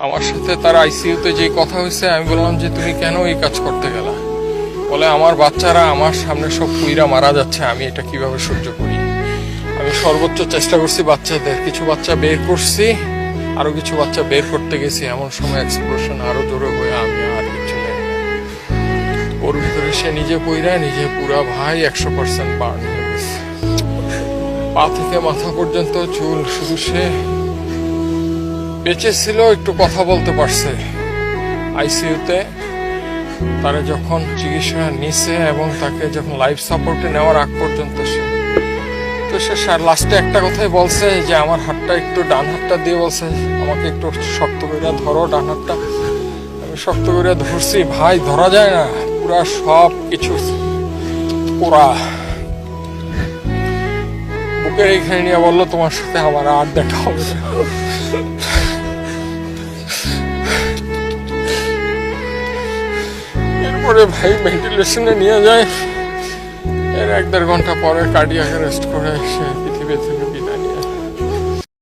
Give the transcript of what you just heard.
আমার সাথে তার আইসিইউতে যে কথা হয়েছে, আমি বললাম যে তুমি কেন এই কাজ করতে গেলা? বলে আমার বাচ্চারা আমার সামনে সব পুইরা মারা যাচ্ছে, আমি এটা কিভাবে সহ্য করি। আমি সর্বোচ্চ চেষ্টা করছি বাচ্চাদের, কিছু বাচ্চা বের করছি, আরো কিছু বাচ্চা বের করতে গেছি, এমন সময় এক্সপ্লোশন আরো জোরে হয়ে আমি আর কিছু জানি না। ওর ভিতরে সে নিজে পইরা নিজে পুরা ভাই 100% বার্ন হয়ে গেছে, পা থেকে মাথা পর্যন্ত চুল। শুধু সে বেঁচে ছিল, একটু কথা বলতে পারছে আইসিইউতে। তারা যখন চিকিৎসা নিছে এবং তাকে যখন লাইফ সাপোর্টে নেওয়ার আগ পর্যন্ত সে লাস্টে একটা কথাই বলছে যে আমার হাতটা একটু, ডান হাতটা দিয়ে বলছে আমাকে একটু শক্ত করে ধরো ডান হাতটা। আমি শক্ত করে ধরছি, ভাই ধরা যায় না, পুরা সব কিছু পুরা বুকের এইখানে নিয়ে বললো তোমার সাথে আমার আর দেখা হবে না। এরপরে ভাই ভেন্টিলেশনে নিয়ে যায়, এর 1-1.5 ঘন্টা পরে কার্ডিয়াক অ্যারেস্ট করে সে পৃথিবী থেকে